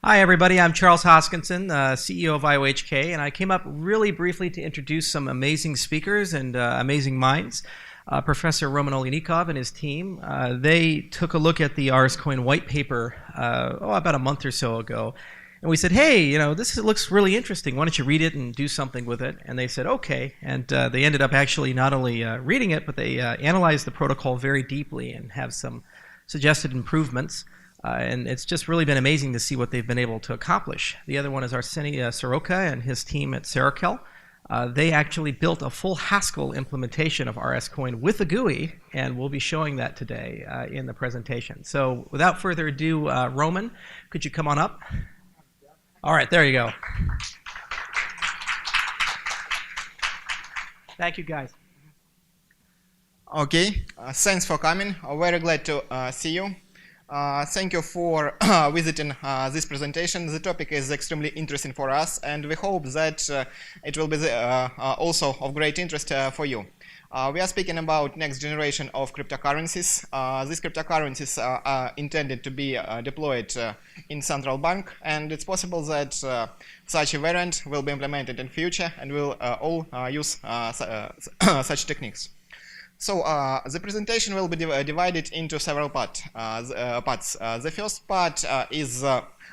Hi, everybody. I'm Charles Hoskinson, CEO of IOHK, and I came up really briefly to introduce some amazing speakers and amazing minds. Professor Roman Oleynikov and his team, they took a look at the RSCoin white paper about a month or so ago. And we said, hey, this looks really interesting. Why don't you read it and do something with it? And they said, okay. And they ended up actually not only reading it, but they analyzed the protocol very deeply and have some suggested improvements. And it's just really been amazing to see what they've been able to accomplish. The other one is Arseny Soroka and his team at Serakel. They actually built a full Haskell implementation of RSCoin with a GUI, and we'll be showing that today in the presentation. So without further ado, Roman, could you come on up? All right, there you go. Thank you, guys. Okay, thanks for coming. Very glad to see you. Thank you for visiting this presentation. The topic is extremely interesting for us, and we hope that it will be also of great interest for you. We are speaking about next generation of cryptocurrencies. These cryptocurrencies are intended to be deployed in central bank, and it's possible that such a variant will be implemented in future, and we'll all use such techniques. So the presentation will be divided into several parts. The first part is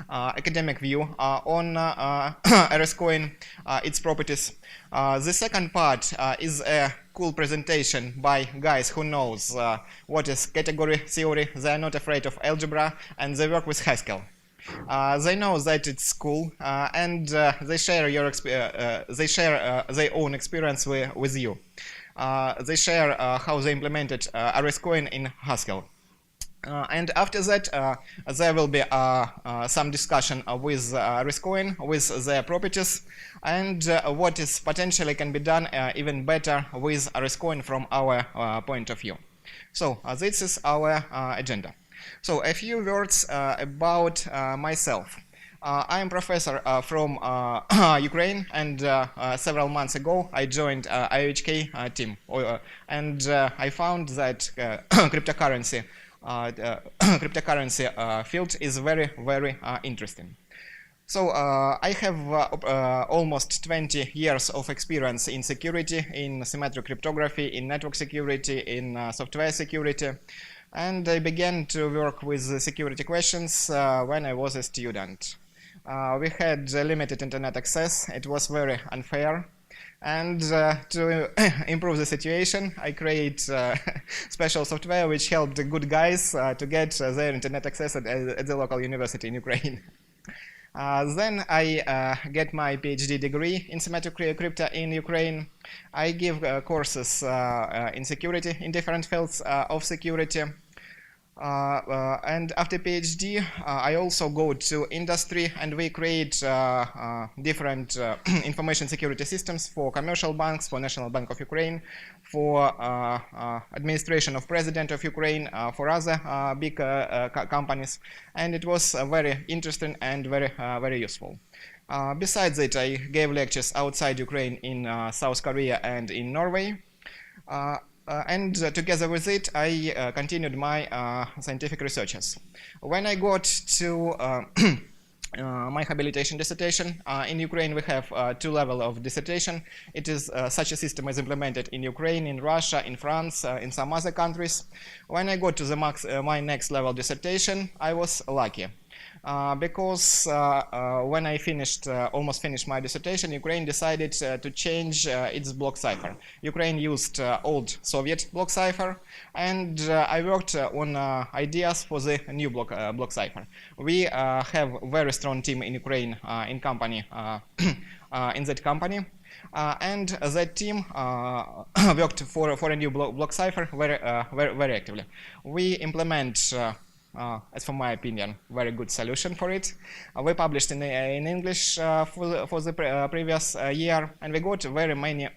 academic view on RSCoin, its properties. The second part is a cool presentation by guys who knows what is category theory. They are not afraid of algebra, and they work with Haskell. They know that it's cool, and they share their own experience with you. They share how they implemented RSCoin in Haskell. And after that, there will be some discussion with RSCoin, with their properties, and what is potentially can be done even better with RSCoin from our point of view. So this is our agenda. So a few words about myself. I am professor from Ukraine, and several months ago I joined IOHK team, and I found that cryptocurrency field is very, very interesting. So I have almost 20 years of experience in security, in symmetric cryptography, in network security, in software security. And I began to work with security questions when I was a student. We had limited internet access. It was very unfair. And to improve the situation, I create special software which helped the good guys to get their internet access at the local university in Ukraine. Then I get my PhD degree in symmetric crypto in Ukraine. I give courses in security, in different fields of security. And after PhD, I also go to industry, and we create different information security systems for commercial banks, for National Bank of Ukraine, for administration of President of Ukraine, for other big companies, and it was very interesting and very useful. Besides it, I gave lectures outside Ukraine in South Korea and in Norway. And together with it, I continued my scientific researches. When I got to my habilitation dissertation, in Ukraine we have two levels of dissertation. It is such a system is implemented in Ukraine, in Russia, in France, in some other countries. When I got to my next level dissertation, I was lucky. Because when I almost finished my dissertation, Ukraine decided to change its block cipher. Ukraine used old Soviet block cipher, and I worked on ideas for the new block cipher. We have a very strong team in Ukraine in that company. And that team worked for a new block cipher very actively. We implement as for my opinion, very good solution for it. We published in English for the previous year, and we got very many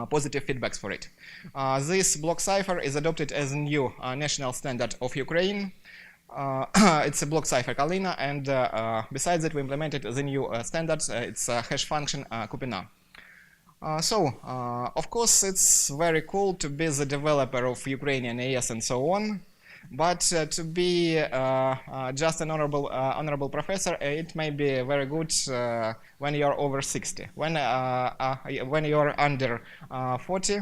positive feedbacks for it. This block cipher is adopted as a new national standard of Ukraine. It's a block cipher Kalina, and besides it, we implemented the new standard. It's a hash function Kupina. Of course, it's very cool to be the developer of Ukrainian AES and so on. But to be just an honorable professor, it may be very good when you're over 60. When you're under 40,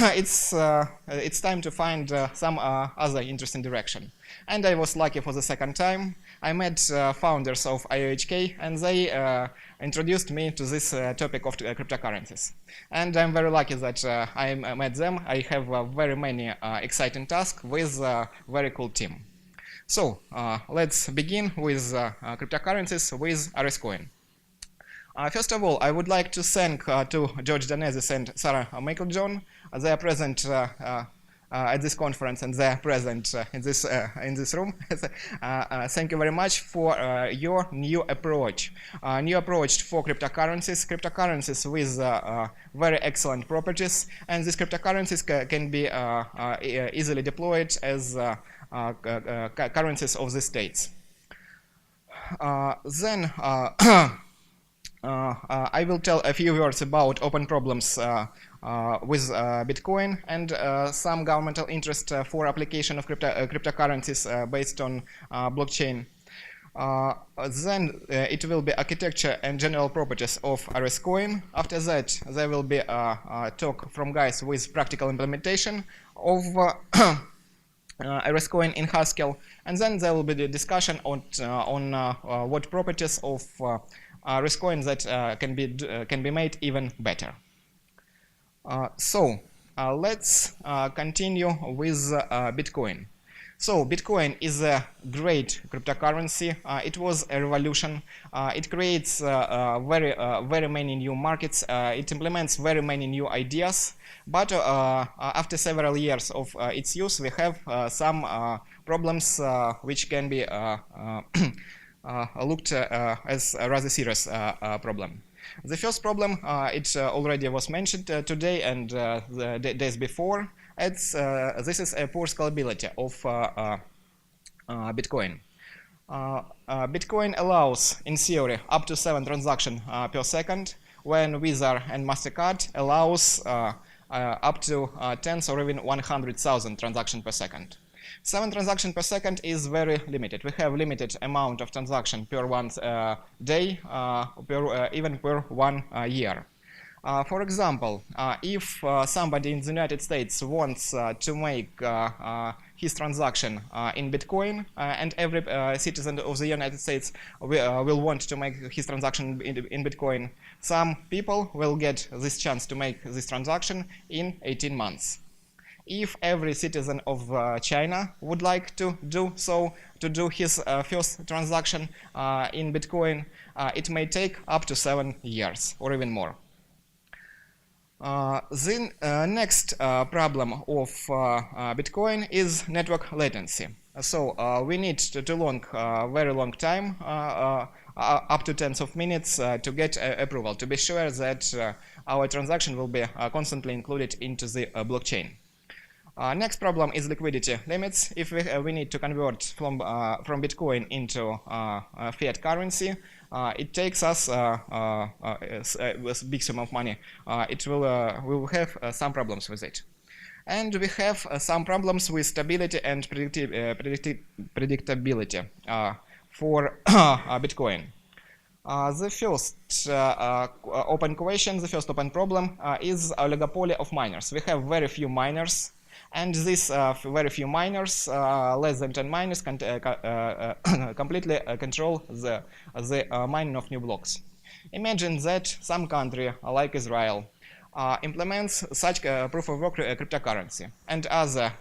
it's time to find some other interesting direction. And I was lucky for the second time. I met founders of IOHK, and they introduced me to this topic of cryptocurrencies. And I'm very lucky that I met them. I have very many exciting tasks with a very cool team. So let's begin with cryptocurrencies with RSCoin. First of all, I would like to thank to George Danezis and Sarah Michael-John. They are present at this conference, and they are present in this room. Thank you very much for your new approach for cryptocurrencies with very excellent properties, and these cryptocurrencies can be easily deployed as currencies of the states. Then I will tell a few words about open problems with Bitcoin and some governmental interest for application of cryptocurrencies based on blockchain. Then it will be architecture and general properties of RSCoin. After that, there will be a talk from guys with practical implementation of RSCoin in Haskell, and then there will be the discussion on what properties of RSCoin that can be made even better. So let's continue with Bitcoin. So Bitcoin is a great cryptocurrency. It was a revolution. It creates very many new markets. It implements very many new ideas. But after several years of its use, we have some problems which can be looked as a rather serious problem. The first problem, it already was mentioned today and the days before. This is a poor scalability of Bitcoin. Bitcoin allows, in theory, up to 7 transactions per second, when Visa and MasterCard allows up to tens or even 100,000 transactions per second. 7 transactions per second is very limited. We have limited amount of transaction per one day, even per 1 year. For example, if somebody in the United States wants to make his transaction in Bitcoin, and every citizen of the United States will want to make his transaction in Bitcoin, some people will get this chance to make this transaction in 18 months. If every citizen of China would like to do so, to do his first transaction in Bitcoin, it may take up to 7 years or even more. The next problem of Bitcoin is network latency. So we need to very long time, up to tens of minutes, to get approval, to be sure that our transaction will be constantly included into the blockchain. Next problem is liquidity limits. If we need to convert from Bitcoin into fiat currency, it takes us a big sum of money. We will have some problems with it. And we have some problems with stability and predictability for Bitcoin. The first open question, the first open problem is oligopoly of miners. We have very few miners. And these very few miners, less than 10 miners, completely control the mining of new blocks. Imagine that some country, like Israel, implements such proof-of-work cryptocurrency, and other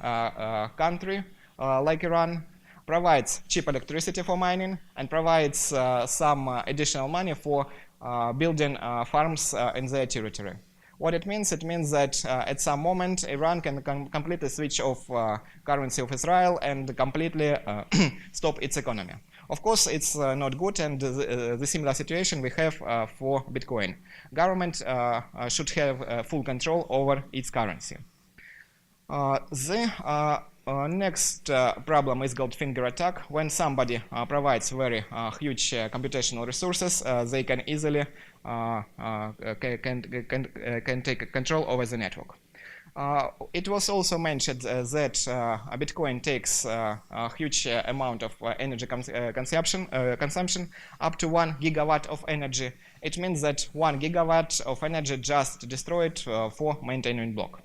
country, like Iran, provides cheap electricity for mining and provides some additional money for building farms in their territory. What it means that at some moment Iran can completely switch off currency of Israel and completely stop its economy. Of course, it's not good, and the similar situation we have for Bitcoin. Government should have full control over its currency. The next problem is called finger attack. When somebody provides very huge computational resources, they can easily can take control over the network. It was also mentioned that Bitcoin takes a huge amount of energy consumption, up to 1 gigawatt of energy. It means that 1 gigawatt of energy just destroyed for maintaining block.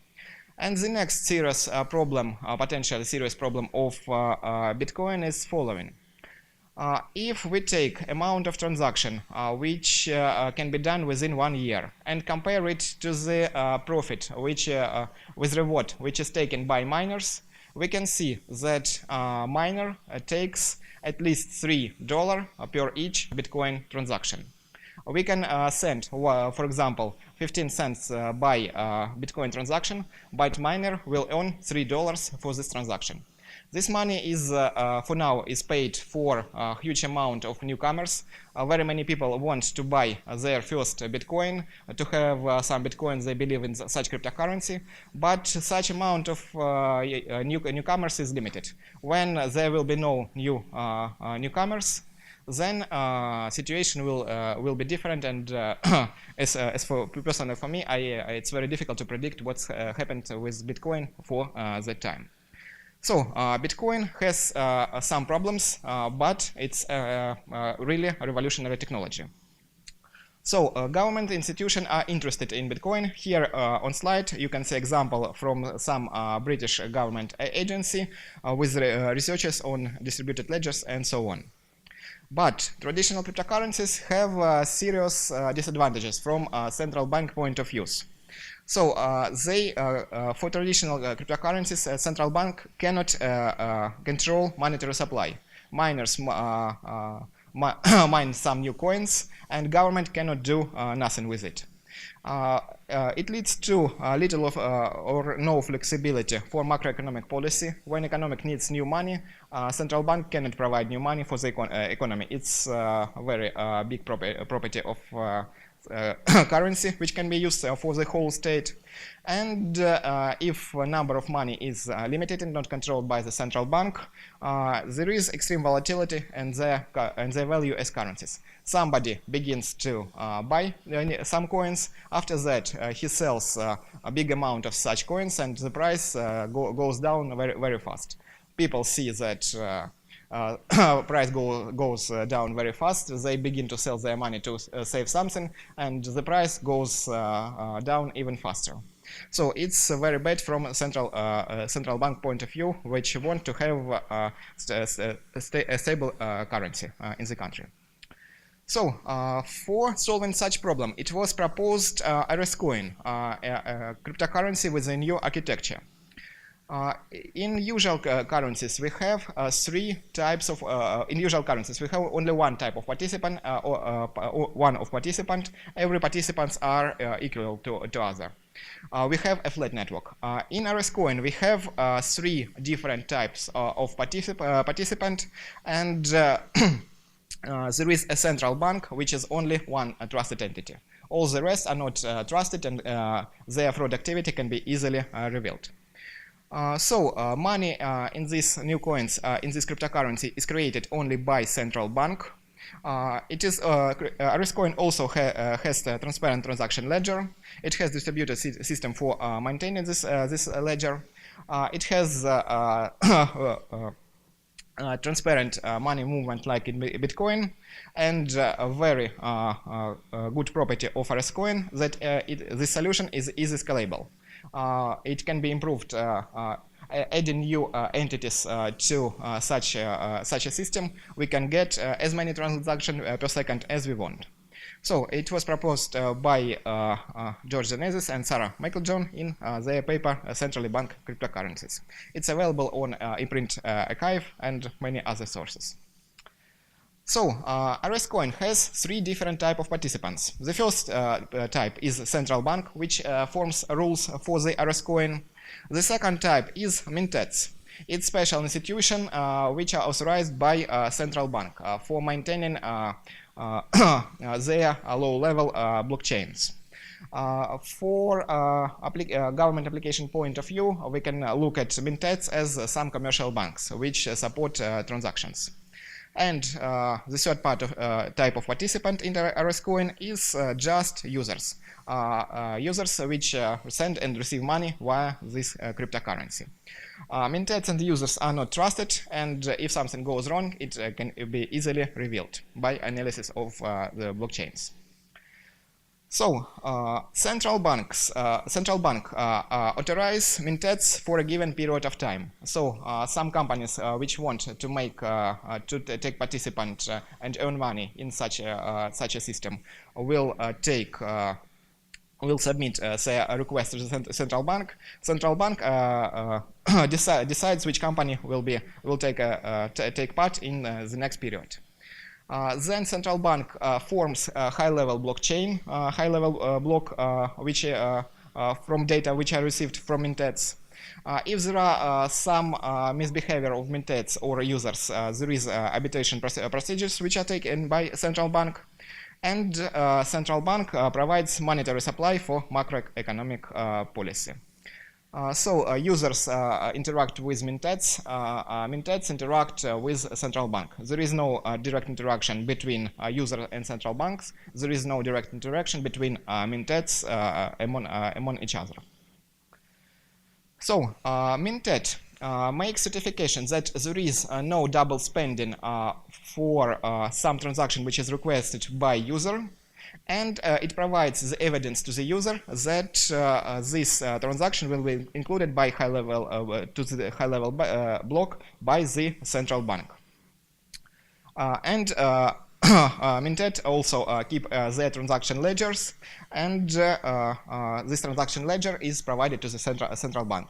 And the next serious problem, potentially serious problem of Bitcoin is following. If we take amount of transaction which can be done within 1 year and compare it to the profit which with reward which is taken by miners, we can see that miner takes at least $3 per each Bitcoin transaction. We can send, for example, 15 cents by Bitcoin transaction, but miner will earn $3 for this transaction. This money is, for now, is paid for a huge amount of newcomers. Very many people want to buy their first Bitcoin, to have some Bitcoin they believe in such cryptocurrency, but such amount of newcomers is limited. When there will be no new newcomers, then situation will be different, and as for personally for me, it's very difficult to predict what's happened with Bitcoin for that time. So Bitcoin has some problems, but it's really a revolutionary technology. So government institutions are interested in Bitcoin. Here on slide you can see example from some British government agency with researchers on distributed ledgers and so on. But traditional cryptocurrencies have serious disadvantages from a central bank point of view. So for traditional cryptocurrencies, central bank cannot control monetary supply. Miners mine some new coins, and government cannot do nothing with it. It leads to little of or no flexibility for macroeconomic policy. When economic needs new money, central bank cannot provide new money for the economy. It's a very big property of currency which can be used for the whole state, and if a number of money is limited and not controlled by the central bank, there is extreme volatility and their value as currencies. Somebody begins to buy some coins, after that he sells a big amount of such coins, and the price goes down very fast. People see that price goes down very fast, they begin to sell their money to save something, and the price goes down even faster. So it's very bad from a central bank point of view, which want to have a stable currency in the country. So for solving such problem, it was proposed RSCoin, a cryptocurrency with a new architecture. In usual currencies, we have three types of. In usual currencies, we have only one type of participant, or one of participant. Every participants are equal to other. We have a flat network. In RSCoin, we have three different types of participant, and there is a central bank, which is only one trusted entity. All the rest are not trusted, and their fraud activity can be easily revealed. Money in these new coins, in this cryptocurrency, is created only by central bank. RSCoin also has a transparent transaction ledger. It has distributed system for maintaining this ledger. It has transparent money movement like in Bitcoin, and a very good property of RSCoin that this solution is easy scalable. It can be improved adding new entities to such a system. We can get as many transactions per second as we want. So it was proposed by George Genesis and Sarah Michael-John in their paper Centrally Bank Cryptocurrencies. It's available on ePrint archive and many other sources. So RSCoin has three different types of participants. The first type is central bank, which forms rules for the RSCoin. The second type is mintheads. It's special institution which are authorized by central bank for maintaining their low-level blockchains. For government application point of view, we can look at mintheads as some commercial banks which support transactions. And the third type of participant in the RSCoin is just users. Users which send and receive money via this cryptocurrency. Mintheads and users are not trusted, and if something goes wrong, it can be easily revealed by analysis of the blockchains. So, central bank authorize mintheads for a given period of time. So, some companies which want to take participant and earn money in such a system will submit a request to the central bank. Central bank decides which company will take part in the next period. Then central bank forms a high-level blockchain, block which from data which are received from mintheads. If there are some misbehavior of mintheads or users, there is arbitration procedures which are taken by central bank, and central bank provides monetary supply for macroeconomic policy. So users interact with mintheads, mintheads interact with central bank. There is no direct interaction between user and central banks. There is no direct interaction between mintheads among each other. So minthead makes certification that there is no double spending for some transaction which is requested by user, and it provides the evidence to the user that this transaction will be included by to the high-level block by the central bank. And minthead also keep their transaction ledgers, and this transaction ledger is provided to the central bank.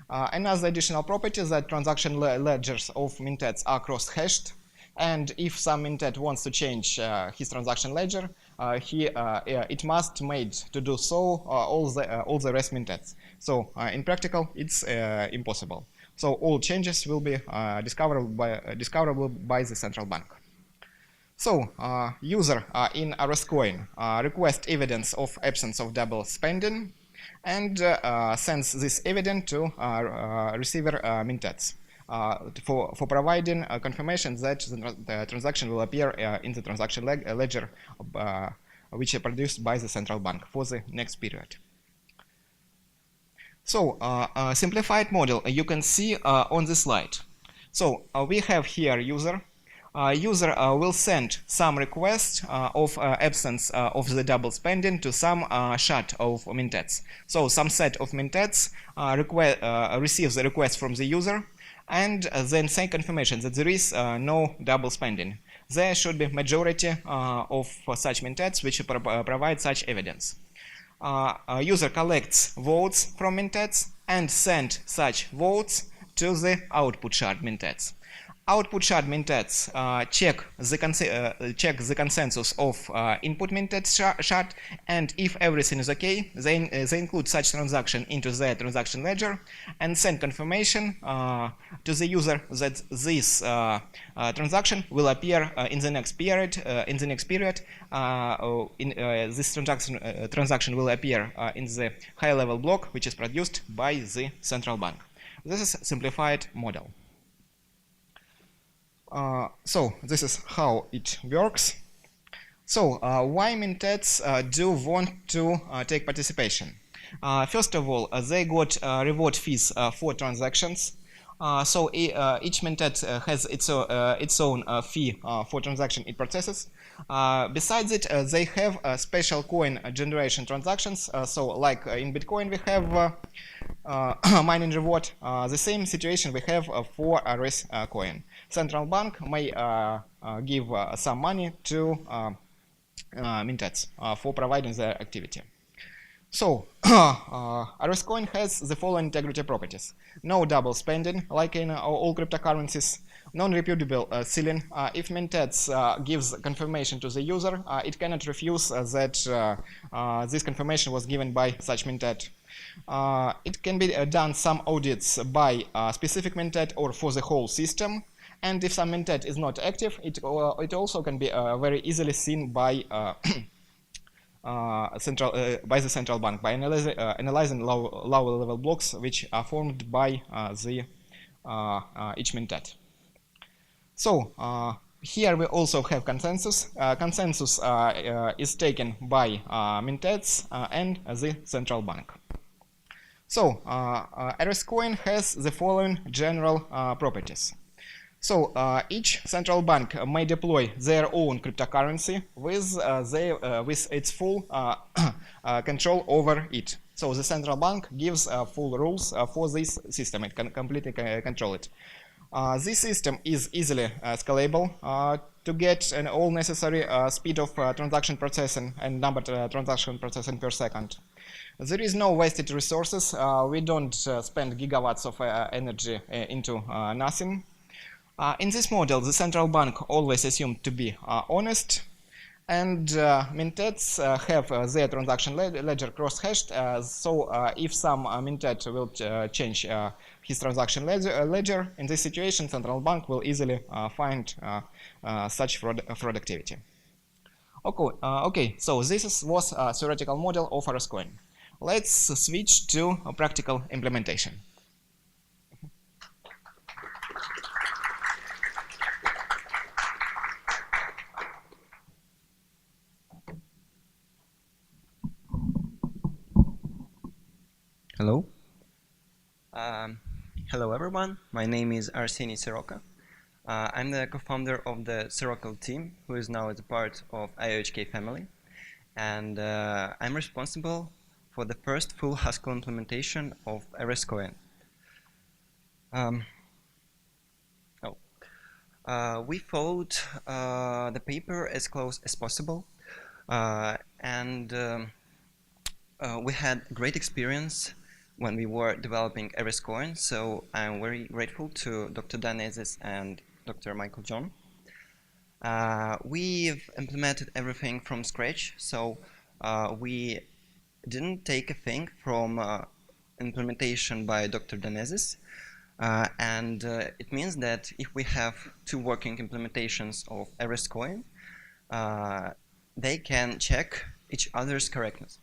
Another additional property is that transaction ledgers of mintheads are cross-hashed, and if some minthead wants to change his transaction ledger, it must made to do so all the rest mintheads. So in practical, it's impossible. So all changes will be discoverable by the central bank. So user in RSCoin request evidence of absence of double spending and sends this evidence to receiver mintheads. For providing confirmation that the transaction will appear in the transaction ledger which are produced by the central bank for the next period. So simplified model you can see on the slide. So we have here user. User will send some request of absence of the double spending to some shard of mintheads. So some set of mintheads receives the request from the user, and then send confirmation that there is no double spending. There should be majority of such mintheads which provide such evidence. User collects votes from mintheads and send such votes to the output shard mintheads. Output shard mintheads check the consensus of input minthead shard, and if everything is okay, they include such transaction into their transaction ledger and send confirmation to the user that this transaction will appear in the next period. This transaction will appear in the high-level block which is produced by the central bank. This is a simplified model. So this is how it works. So why mintheads do want to take participation? First of all, they got reward fees for transactions. So each minthead has its own fee for transaction it processes. Besides it, they have special coin generation transactions. So like in Bitcoin we have mining reward. The same situation we have for RSCoin. Central bank may give some money to mintheads for providing their activity. So RSCoin has the following integrity properties: no double spending like in all cryptocurrencies, non-repudiable ceiling. If mintheads gives confirmation to the user, it cannot refuse that this confirmation was given by such minthead. It can be done some audits by specific minthead or for the whole system. And if some minthead is not active, it also can be very easily seen by the central bank by analyzing lower level blocks which are formed by each minthead. So Here we also have consensus. Consensus is taken by mintheads and the central bank. So RSCoin has the following general properties. So each central bank may deploy their own cryptocurrency with its full control over it. So the central bank gives full rules for this system. It can completely control it. This system is easily scalable to get all necessary speed of transaction processing and number transaction processing per second. There is no wasted resources. We don't spend gigawatts of energy into nothing. In this model, the central bank always assumed to be honest, and mintheads have their transaction ledger cross-hashed, so if some minthead will change his transaction ledger, in this situation, central bank will easily find such fraud activity. Okay, so this was a theoretical model of RSCoin. Let's switch to a practical implementation. Hello. Hello everyone, my name is Arseny Siroka. I'm the co-founder of the Siroka team, who is now as a part of IOHK family. And I'm responsible for the first full Haskell implementation of RSCoin. We followed the paper as close as possible, and we had great experience when we were developing RSCoin, so I'm very grateful to Dr. Dan Ezis and Dr. Michael John. We've implemented everything from scratch, so we didn't take a thing from implementation by Dr. Dan Ezis, and it means that if we have two working implementations of RSCoin, they can check each other's correctness.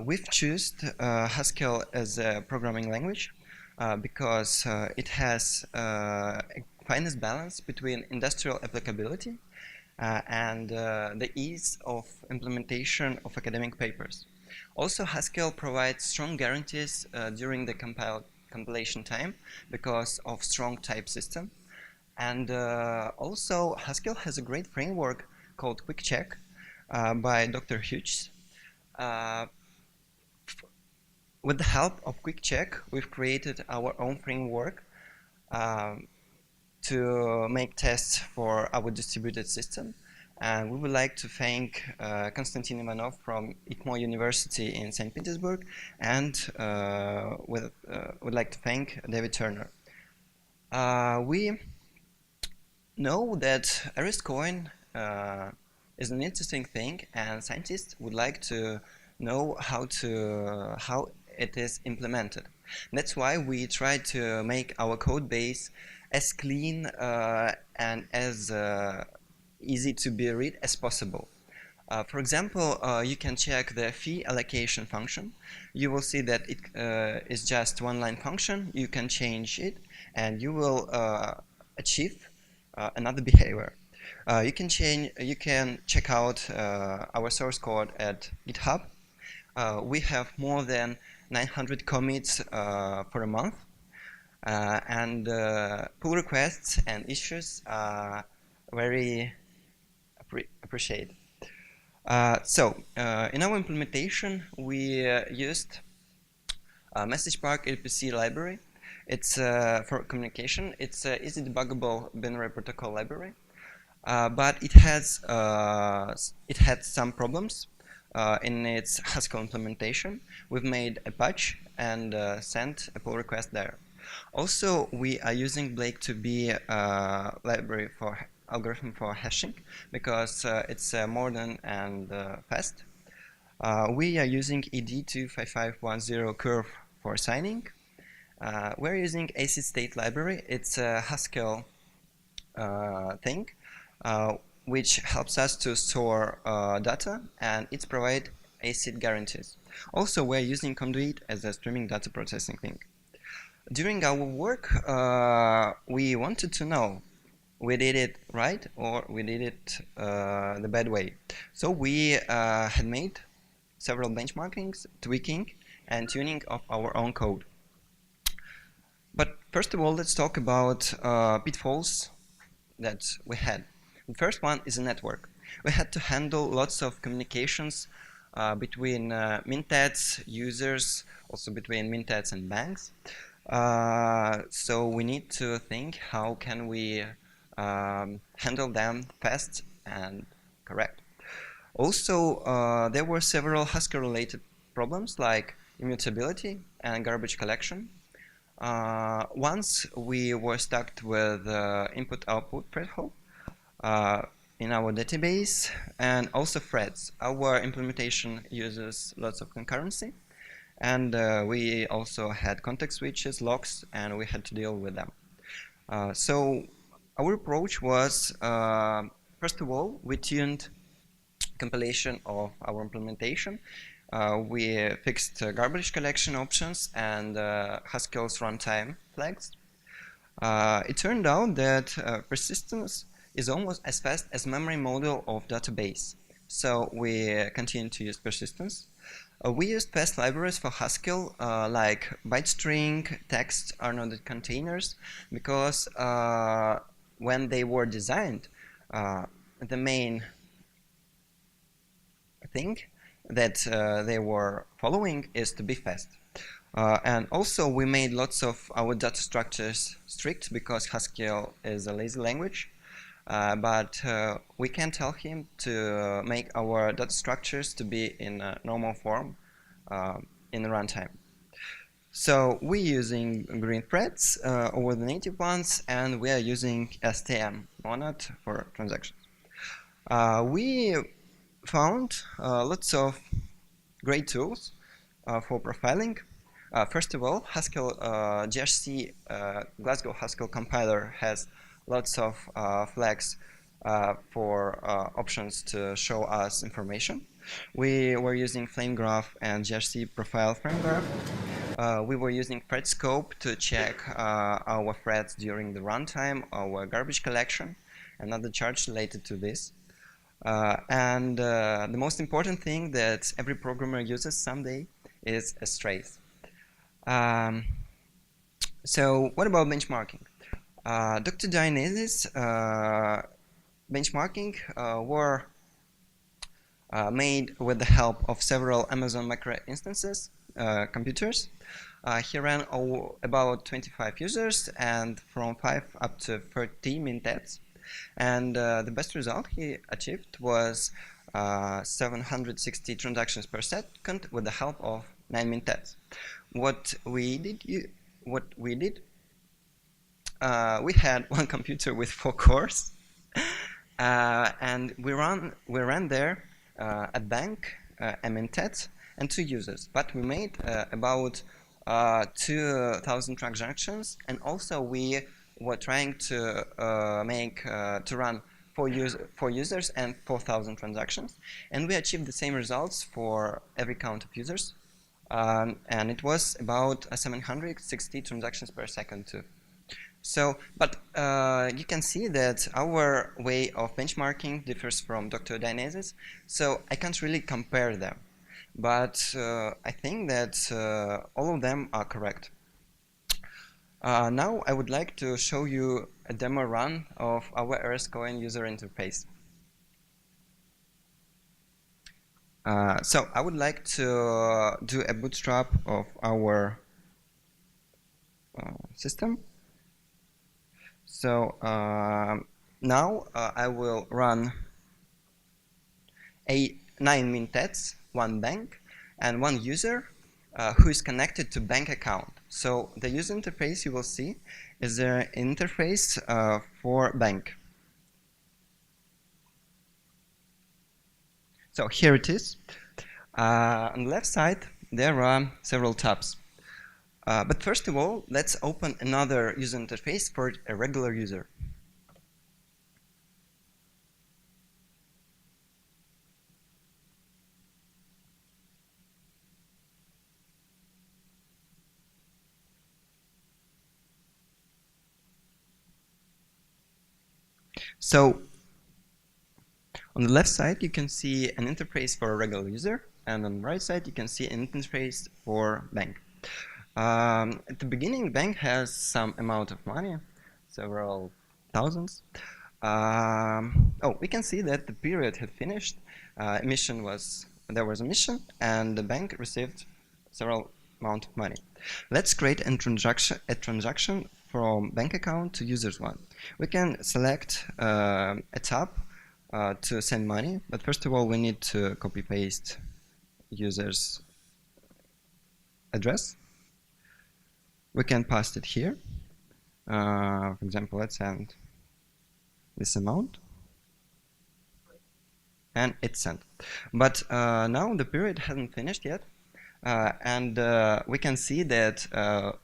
We've chosen Haskell as a programming language because it has a finest balance between industrial applicability and the ease of implementation of academic papers. Also, Haskell provides strong guarantees during the compilation time because of strong type system. And also, Haskell has a great framework called Quick Check by Dr. Hughes. With the help of Quick Check, we've created our own framework to make tests for our distributed system. And we would like to thank Konstantin Ivanov from ICMO University in St. Petersburg, and would like to thank David Turner. We know that RSCoin is an interesting thing, and scientists would like to know how it is implemented. That's why we try to make our code base as clean and as easy to be read as possible. For example, you can check the fee allocation function. You will see that it is just one-line function. You can change it, and you will achieve another behavior. You can check out our source code at GitHub. We have more than 900 commits for a month, and pull requests and issues are very appreciated. In our implementation, we used MessagePark LPC library. It's for communication. It's an easy debuggable binary protocol library, but it had some problems in its Haskell implementation. We've made a patch and sent a pull request there. Also, we are using Blake2B library for algorithm for hashing because it's modern and fast. We are using ED25510 curve for signing. We're using acid state library. It's a Haskell thing which helps us to store data, and it provides acid guarantees. Also, we're using Conduit as a streaming data processing thing. During our work, we wanted to know we did it right or we did it the bad way. So we had made several benchmarkings, tweaking, and tuning of our own code. But first of all, let's talk about pitfalls that we had. The first one is a network. We had to handle lots of communications between mintats, users, also between mintats and banks. So we need to think how can we handle them fast and correct. Also, there were several Haskell-related problems like immutability and garbage collection. Once we were stuck with input-output threshold in our database, and also threads. Our implementation uses lots of concurrency, and we also had context switches, locks, and we had to deal with them. So our approach was, first of all, we tuned compilation of our implementation. We fixed garbage collection options and Haskell's runtime flags. It turned out that persistence is almost as fast as memory model of database. So we continued to use persistence. We used fast libraries for Haskell like bytestring, text are not containers, because when they were designed, the main thing that they were following is to be fast. And also we made lots of our data structures strict because Haskell is a lazy language. But we can tell him to make our data structures to be in a normal form in the runtime. So we're using green threads over the native ones, and we are using STM monad for transactions. We found lots of great tools for profiling. First of all, Haskell GHC Glasgow Haskell compiler has lots of flags for options to show us information. We were using flame graph and GHC profile frame graph. We were using thread scope to check our threads during the runtime, our garbage collection, and other charts related to this. And the most important thing that every programmer uses someday is a strace. So what about benchmarking? Dr. Dionysus benchmarking were made with the help of several Amazon micro instances, computers. He ran about 25 users and from 5 up to 30 mintats. And the best result he achieved was 760 transactions per second with the help of 9 mintats. What we did, we had one computer with 4 cores, and we ran there a bank, a mintat, and 2 users. But we made about 2,000 transactions, and also we were trying to run 4 users and 4,000 transactions, and we achieved the same results for every count of users, and it was about 760 transactions per second too. So, but you can see that our way of benchmarking differs from Dr. Dionysus, so I can't really compare them, but I think that all of them are correct. Now I would like to show you a demo run of our RSCoin user interface. So I would like to do a bootstrap of our system. So now I will run 9 mintats, 1 bank, and 1 user who is connected to bank account. So the user interface you will see is an interface for bank. So here it is. On the left side, there are several tabs. But first of all, let's open another user interface for a regular user. So on the left side, you can see an interface for a regular user, and on the right side, you can see an interface for bank. At the beginning, bank has some amount of money, several thousands. We can see that the period had finished. There was a mission, and the bank received several amount of money. Let's create a transaction from bank account to users one. We can select a tab to send money, but first of all, we need to copy paste user's address. We can paste it here. For example, let's send this amount, and it's sent. But now the period hasn't finished yet, and we can see that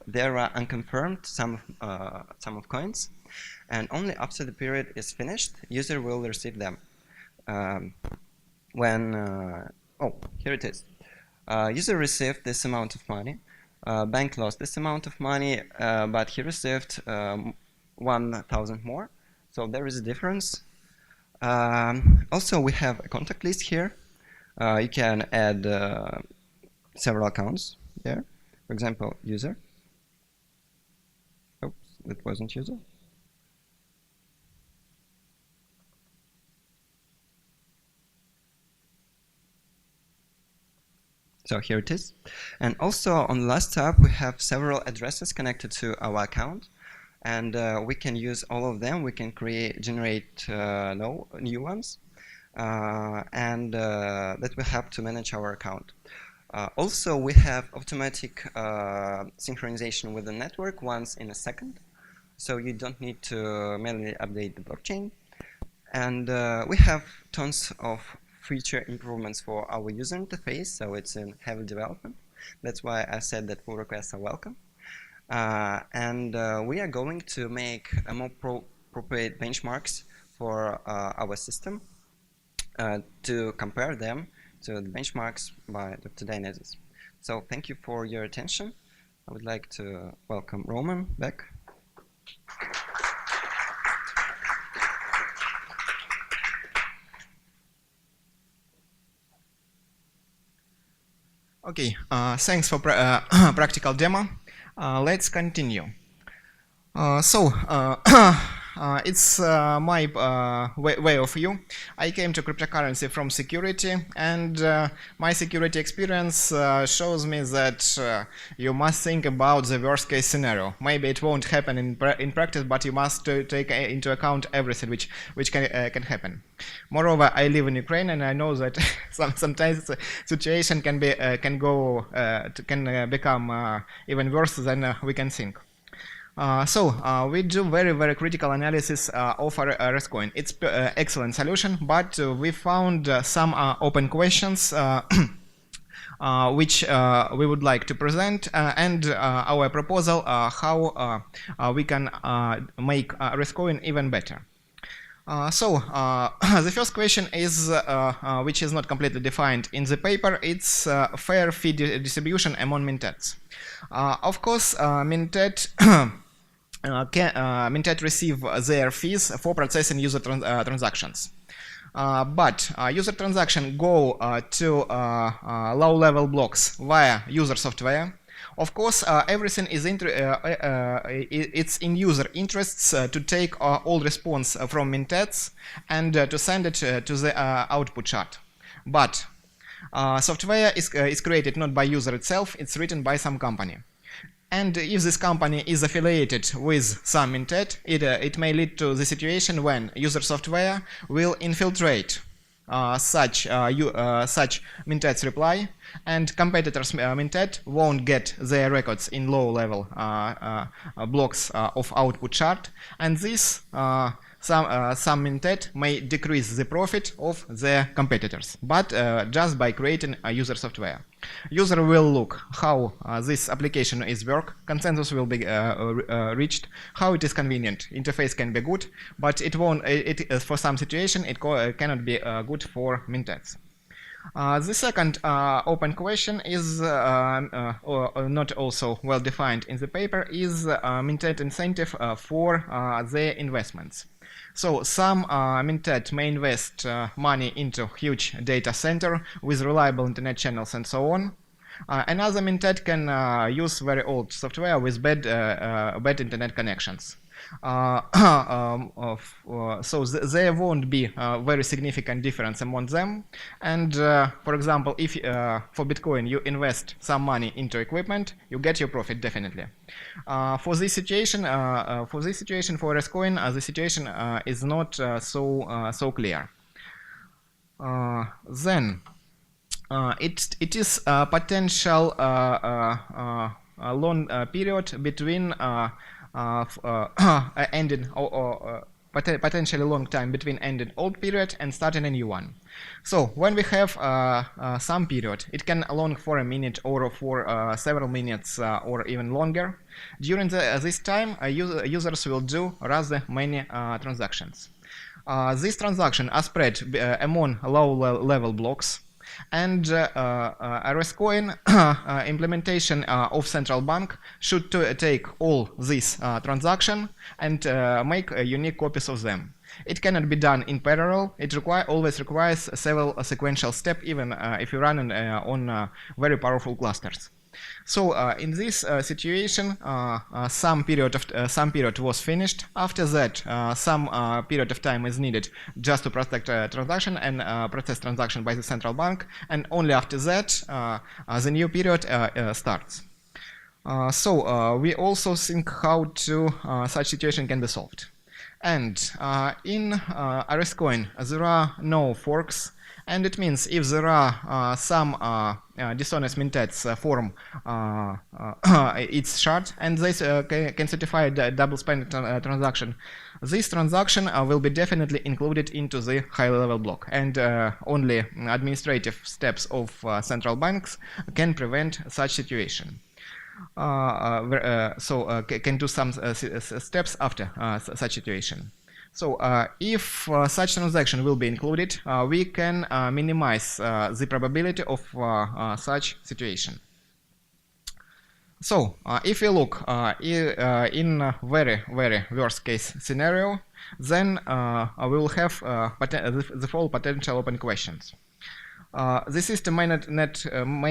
there are unconfirmed sum of coins, and only after the period is finished, user will receive them. Here it is. User received this amount of money. Bank lost this amount of money, but he received 1,000 more. So there is a difference. Also, we have a contact list here. You can add several accounts there. For example, user. Oops, that wasn't user. So here it is. And also on the last tab, we have several addresses connected to our account. And we can use all of them. We can generate new ones. And that will help to manage our account. Also, we have automatic synchronization with the network once in a second. So you don't need to manually update the blockchain. And we have tons of feature improvements for our user interface, so it's in heavy development. That's why I said that pull requests are welcome. We are going to make a more appropriate benchmarks for our system to compare them to the benchmarks by Dr. Dionysus. So thank you for your attention. I would like to welcome Roman back. Okay, thanks for practical demo. Let's continue. It's my way of view. I came to cryptocurrency from security, and my security experience shows me that you must think about the worst case scenario. Maybe it won't happen in practice, but you must take into account everything which can happen. Moreover, I live in Ukraine, and I know that sometimes the situation can become even worse than we can think. We do very critical analysis of RSCoin. It's excellent solution, but we found some open questions which we would like to present, and our proposal how we can make RSCoin even better. The first question is, which is not completely defined in the paper, it's fair fee distribution among mintats. Of course, mintat mintat receive their fees for processing user transactions. But user transaction go to low-level blocks via user software. Of course, everything is it's in user interests to take all response from mintats and to send it to the output chart. But software is created not by user itself; it's written by some company. And if this company is affiliated with some mintat, it may lead to the situation when user software will infiltrate such mintat's reply, and competitors' mintat won't get their records in low-level blocks of output chart, and this some mintat may decrease the profit of their competitors, but just by creating a user software. User will look how this application is work, consensus will be reached, how it is convenient. Interface can be good, but it won't. For some situation, it cannot be good for mintats. The second open question is or not also well defined in the paper is Mintet incentive for their investments. So some Mintet may invest money into huge data center with reliable internet channels and so on. Another Mintet can use very old software with bad internet connections. So there won't be a very significant difference among them. And for example, if for Bitcoin you invest some money into equipment, you get your profit definitely. For this situation, for RSCoin, the situation is not so clear. Then it is a potential long period between ending potentially long time between ending old period and starting a new one. So when we have some period, it can long for a minute or for several minutes or even longer. During this time, users will do rather many transactions. These transactions are spread among low-level blocks. And RSCoin implementation of central bank should take all these transactions and make unique copies of them. It cannot be done in parallel. It always requires several sequential steps, even if you run on very powerful clusters. So in this situation, some period was finished. After that, some period of time is needed just to protect transaction and process transaction by the central bank, and only after that the new period starts. So we also think how to such situation can be solved. And in RSCoin there are no forks. And it means if there are some dishonest mintets form its shard and they can certify the double spending transaction, this transaction will be definitely included into the high-level block, and only administrative steps of central banks can prevent such situation. Can do some steps after such situation. So if such transaction will be included, we can minimize the probability of such situation. So if we look in a very worst case scenario, then we will have the full potential open questions. The system may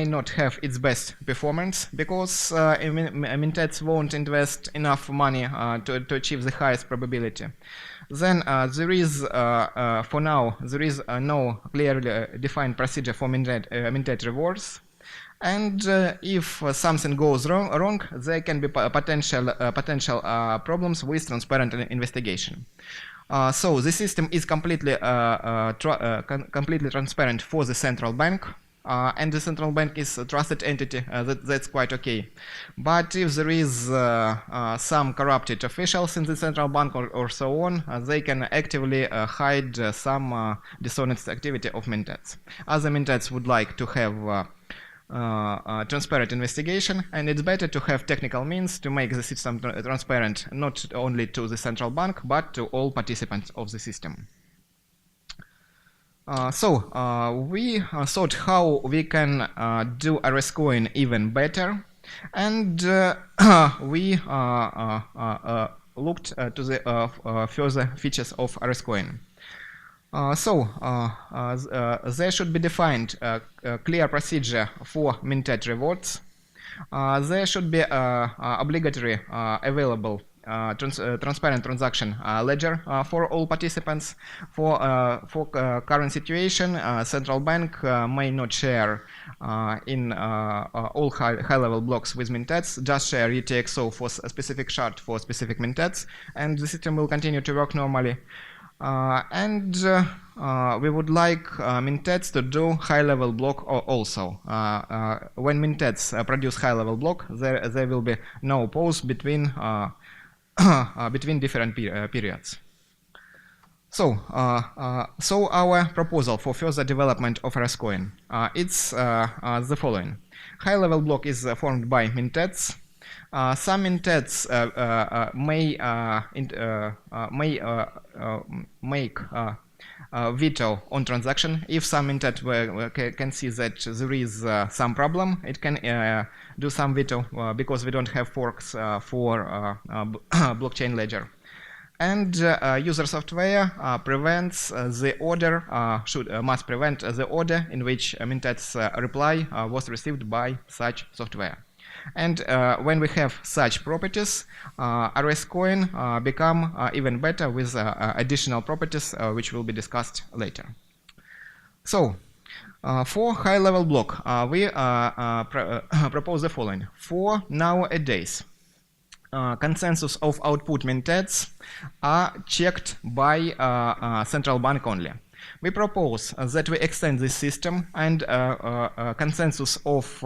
not have its best performance because mintets won't invest enough money to achieve the highest probability. Then there is, for now, there is no clearly defined procedure for minted rewards. And if something goes wrong, there can be potential problems with transparent investigation. So the system is completely transparent for the central bank, and the central bank is a trusted entity. That's quite okay. But if there is some corrupted officials in the central bank or so on, they can actively hide some dishonest activity of mintets. Other mintets would like to have transparent investigation, and it's better to have technical means to make the system transparent not only to the central bank but to all participants of the system. We thought how we can do RSCoin even better, and we looked to the further features of RSCoin. There should be defined a clear procedure for minted rewards. There should be obligatory available transparent transaction ledger for all participants. For current situation, central bank may not share in all high-level blocks with mintets, just share UTXO for a specific shard for specific mintets, and the system will continue to work normally. We would like mintets to do high-level block also. When mintets produce high-level block, there will be no pause between different periods. So our proposal for further development of RSCoin, it's the following. High-level block is formed by mintets. Some mintets may make veto on transaction. If some mintet can see that there is some problem, it can do some veto because we don't have forks for blockchain ledger. And user software prevents the order, must prevent the order in which mintet's reply was received by such software. And when we have such properties, RSCoin become even better with additional properties which will be discussed later. So, for high-level block, we propose the following. For nowadays, consensus of output mintets are checked by central bank only. We propose that we extend this system and consensus of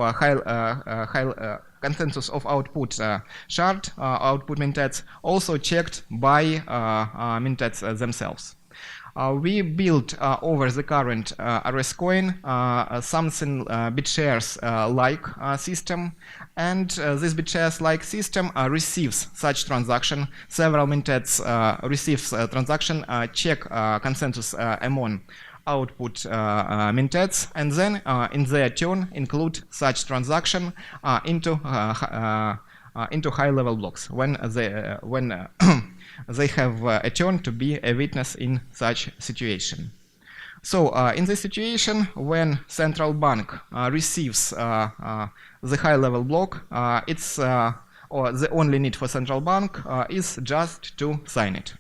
consensus of output shard, output mintets, also checked by mintets themselves. We built over the current RSCoin something bit shares like system, and this bit shares like system receives such transaction. Several mintets receives transaction, check consensus among output mintets, and then in their turn include such transaction into high-level blocks when they have a turn to be a witness in such situation. So in this situation, when central bank receives the high-level block, or the only need for central bank is just to sign it.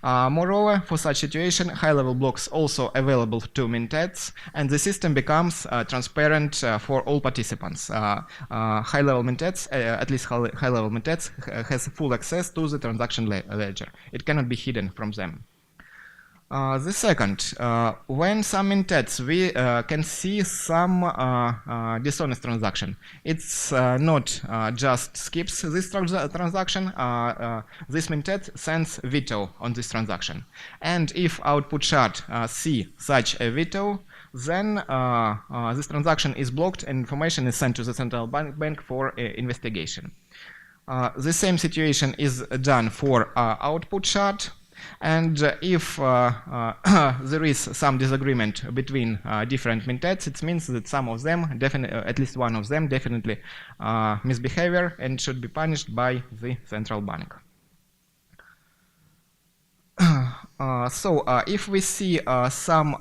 Moreover, for such situation, high-level blocks also available to mintets, and the system becomes transparent for all participants. High-level mintets, at least high-level mintets, has full access to the transaction ledger. It cannot be hidden from them. The second, when some mintets we can see some dishonest transaction. It's not just skips this transaction. This mintet sends veto on this transaction, and if output shard see such a veto, then this transaction is blocked and information is sent to the central bank for investigation. The same situation is done for output shard. And if there is some disagreement between different mintets, it means that some of them, at least one of them, definitely misbehavior and should be punished by the central bank. So if we see some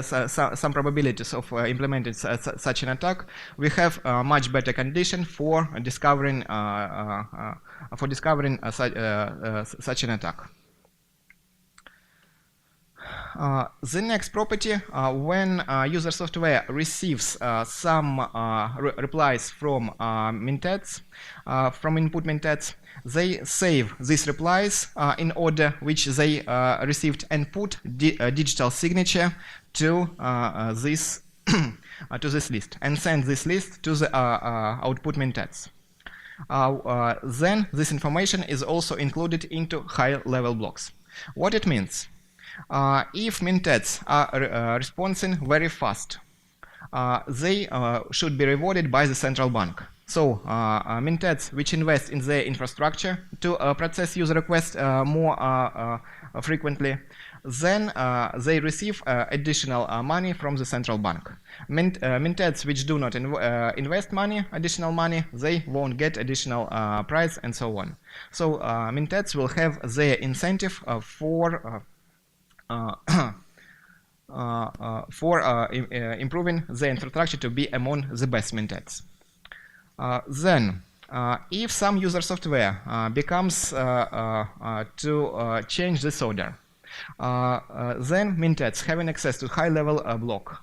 some probabilities of implementing such an attack, we have a much better condition for discovering such an attack. The next property, when user software receives some replies from mintets, from input mintets, they save these replies in order which they received and put digital signature to this to this list and send this list to the output mintets. Then this information is also included into high-level blocks. What it means? If mintets are responding very fast, they should be rewarded by the central bank. So mintets which invest in their infrastructure to process user requests more frequently, then they receive additional money from the central bank. Mintets which do not invest additional money, they won't get additional price and so on. So mintets will have their incentive for improving the infrastructure to be among the best mintets. Then, if some user software becomes to change this order, then mintets having access to high-level block,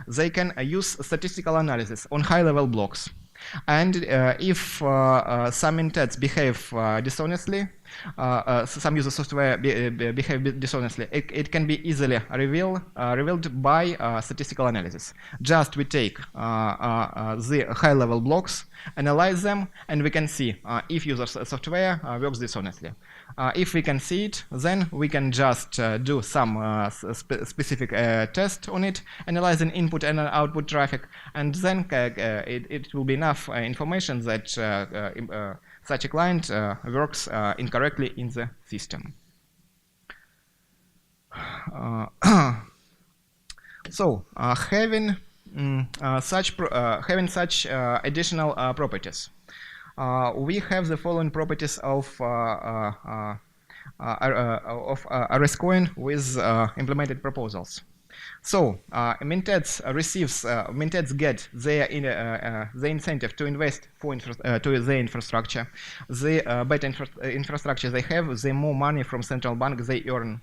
they can use statistical analysis on high-level blocks. And if some mintets behave dishonestly, some user software behave dishonestly, it can be easily revealed by statistical analysis. Just we take the high-level blocks, analyze them, and we can see if user software works dishonestly. If we can see it, then we can just do some specific test on it, analyzing input and output traffic, and then it will be enough information that such a client works incorrectly in the system. So having such additional properties, we have the following properties of RSCoin with implemented proposals. So Mintads get their the incentive to invest to the infrastructure. The better infrastructure they have, the more money from central bank they earn.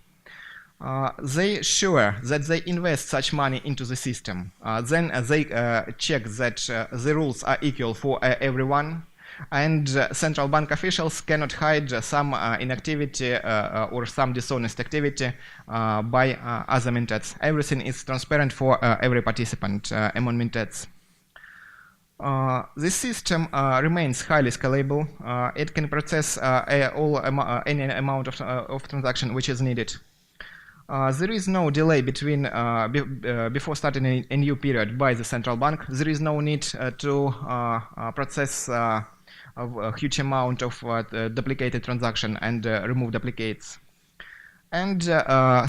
They sure that they invest such money into the system. Then they check that the rules are equal for everyone, and central bank officials cannot hide some inactivity or some dishonest activity by other mintads. Everything is transparent for every participant among mintads. This system remains highly scalable. It can process any amount of transaction which is needed. There is no delay between before starting a new period by the central bank. There is no need to process a huge amount of duplicated transaction and remove duplicates. And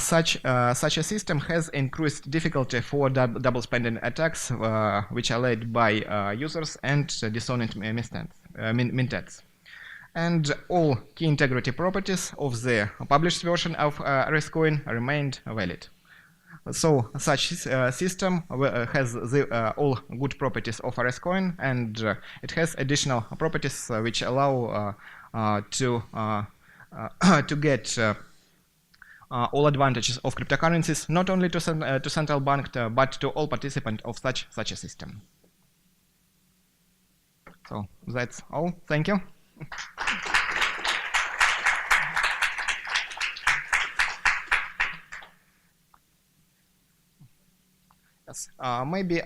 such a system has increased difficulty for double spending attacks, which are led by users and dishonest mintads. And all key integrity properties of the published version of RSCoin remained valid. So such system has all good properties of RSCoin, and it has additional properties which allow to get all advantages of cryptocurrencies, not only to central bank, but to all participants of such a system. So that's all. Thank you. Yes. Maybe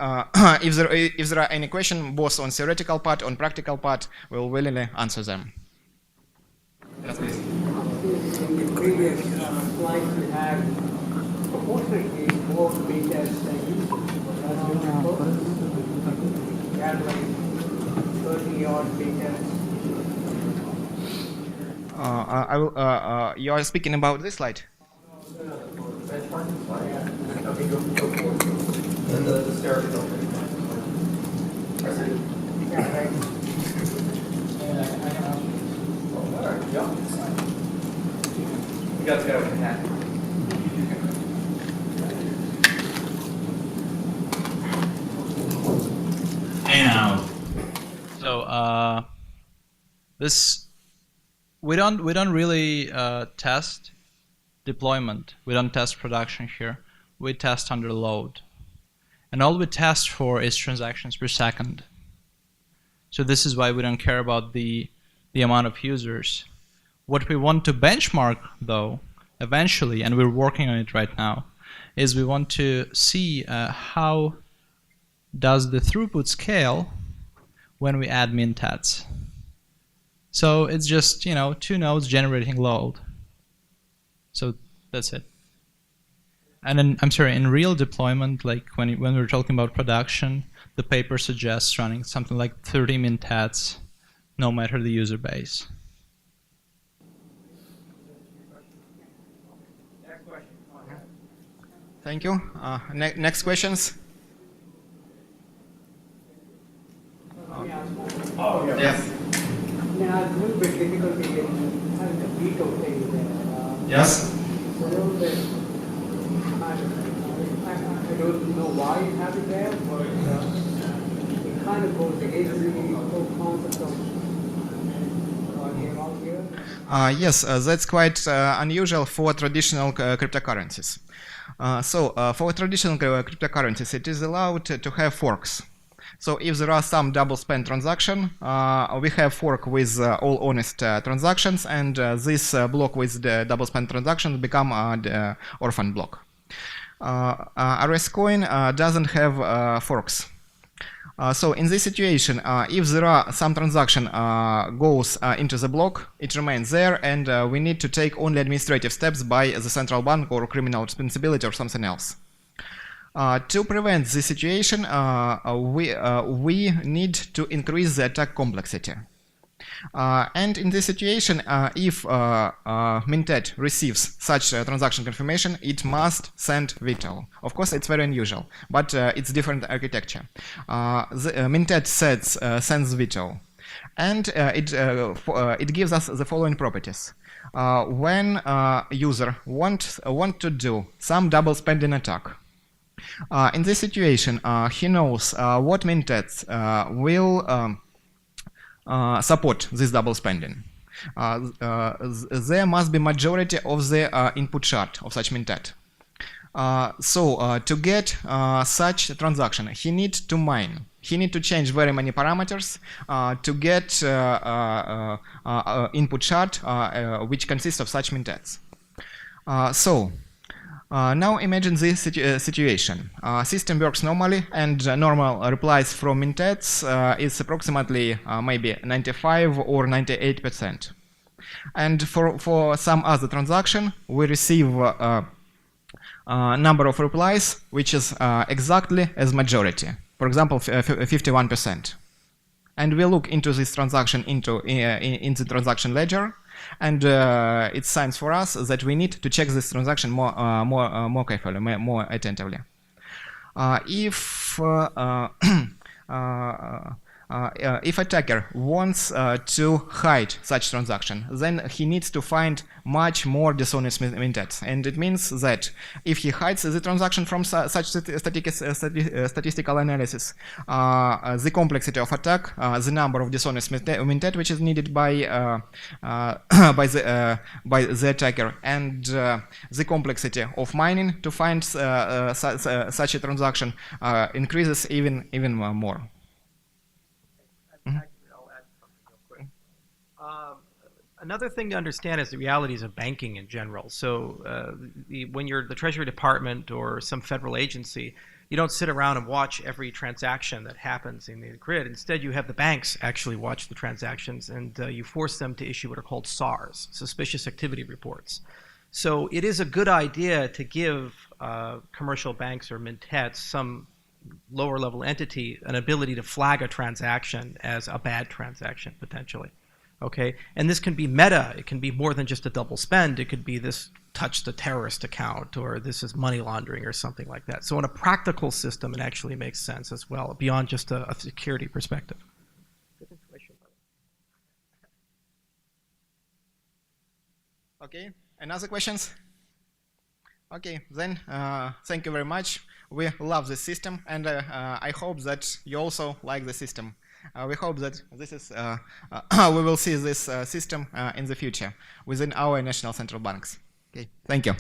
if there are any questions, both on theoretical part, on practical part, we'll willingly answer them. Yes, please. In the previous slide we had proportionately more mintads than users. We had like 30 odd mintads. You are speaking about this slide? The stereo. Yeah, right. You got to go with that. Hey now. So we don't really test deployment. We don't test production here. We test under load. And all we test for is transactions per second. So this is why we don't care about the amount of users. What we want to benchmark, though, eventually, and we're working on it right now, is we want to see how does the throughput scale when we add mintads. So it's just, 2 nodes generating load. So that's it. And then, I'm sorry, in real deployment, like when we're talking about production, the paper suggests running something like 30 mintads, no matter the user base. Thank you. Next questions? Oh, yeah. Yes. Now, it's a little bit difficult to get having the veto thing there. Yes. It's a little bit, I don't know why you have it there, but it kind of goes against the whole concept of out here. Yes, that's quite unusual for traditional cryptocurrencies. For traditional cryptocurrencies, it is allowed to have forks. So if there are some double spend transaction, we have fork with all honest transactions, and this block with the double spend transaction become the orphan block. RSCoin doesn't have forks. So in this situation, if there are some transaction goes into the block, it remains there, and we need to take only administrative steps by the central bank or criminal responsibility or something else. To prevent this situation, we need to increase the attack complexity. And in this situation, if Mintet receives such transaction confirmation, it must send veto. Of course, it's very unusual, but it's different architecture. Mintet sends veto, and it gives us the following properties. When user want to do some double spending attack, in this situation, he knows what mintets will support this double spending. There must be majority of the input shard of such mintet. So to get such transaction, he needs to mine. He needs to change very many parameters to get input shard which consists of such mintets. Now imagine this situation. System works normally, and normal replies from mintets is approximately maybe 95 or 98%. And for some other transaction, we receive number of replies which is exactly as majority. For example, 51%. And we look into this transaction in the transaction ledger, and it signs for us that we need to check this transaction more carefully, more attentively. If attacker wants to hide such transaction, then he needs to find much more dishonest mintets, and it means that if he hides the transaction from such statistical analysis, the complexity of attack, the number of dishonest mintet which is needed by the attacker, and the complexity of mining to find such a transaction increases even more. I'll add something real quick. Another thing to understand is the realities of banking in general. So when you're the Treasury Department or some federal agency, you don't sit around and watch every transaction that happens in the grid. Instead, you have the banks actually watch the transactions, and you force them to issue what are called SARs, suspicious activity reports. So it is a good idea to give commercial banks or mintets, some lower level entity, an ability to flag a transaction as a bad transaction potentially. Okay, and this can be meta. It can be more than just a double spend. It could be this touched a terrorist account, or this is money laundering or something like that. So in a practical system, it actually makes sense as well, beyond just a security perspective. Good information. Okay, another questions? Okay, then thank you very much. We love this system, and I hope that you also like the system. We hope that this is we will see this system in the future within our national central banks. Okay, thank you.